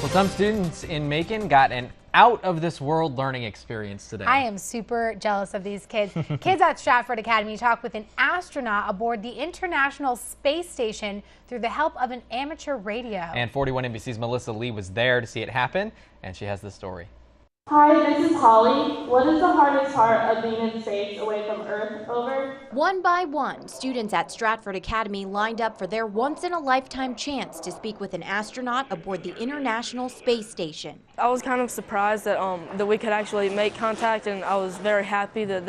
Well, some students in Macon got an out-of-this-world learning experience today. I am super jealous of these kids. Kids at Stratford Academy talked with an astronaut aboard the International Space Station through the help of an amateur radio. And 41 NBC's Melissa Lee was there to see it happen, and she has the story. Hi, this is Holly. What is the hardest part of being in space away from Earth? Over. One by one, students at Stratford Academy lined up for their once-in-a-lifetime chance to speak with an astronaut aboard the International Space Station. I was kind of surprised that we could actually make contact, and I was very happy that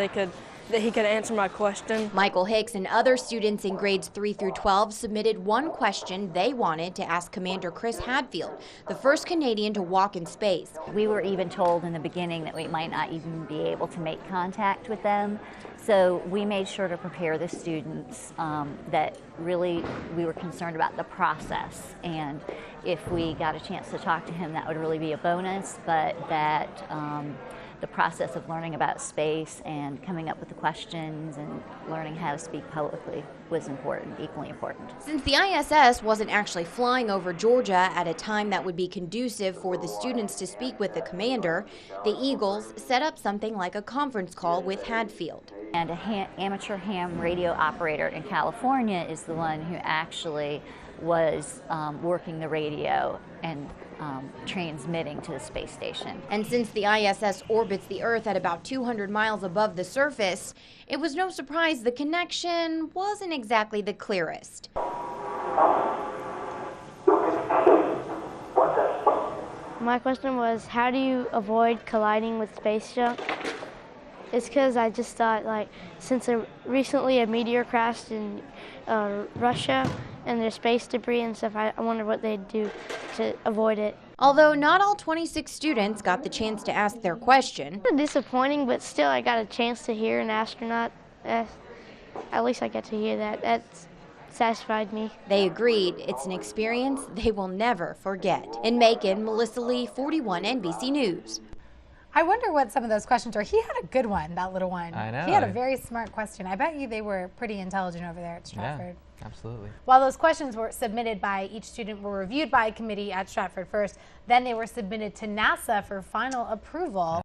he could answer my question. Michael Hicks and other students in grades 3 through 12 submitted one question they wanted to ask Commander Chris Hadfield, the first Canadian to walk in space. We were even told in the beginning that we might not even be able to make contact with them. So we made sure to prepare the students that really we were concerned about the process. And if we got a chance to talk to him, that would really be a bonus, but that the process of learning about space and coming up with the questions and learning how to speak publicly was important, equally important. Since the ISS wasn't actually flying over Georgia at a time that would be conducive for the students to speak with the commander, the Eagles set up something like a conference call with Hadfield. And an amateur ham radio operator in California is the one who actually was working the radio and transmitting to the space station. And since the ISS orbits the Earth at about 200 miles above the surface, it was no surprise the connection wasn't exactly the clearest. My question was, how do you avoid colliding with space junk? It's because I just thought, like, since recently a meteor crashed in Russia and there's space debris and stuff, I wonder what they'd do to avoid it. Although not all 26 students got the chance to ask their question. It's disappointing, but still I got a chance to hear an astronaut. At least I get to hear that. That satisfied me. They agreed it's an experience they will never forget. In Macon, Melissa Lee, 41 NBC News. I wonder what some of those questions are. He had a good one, that little one. I know. He had a very smart question. I bet you they were pretty intelligent over there at Stratford. Yeah, absolutely. While those questions were submitted by each student were reviewed by a committee at Stratford first, then they were submitted to NASA for final approval.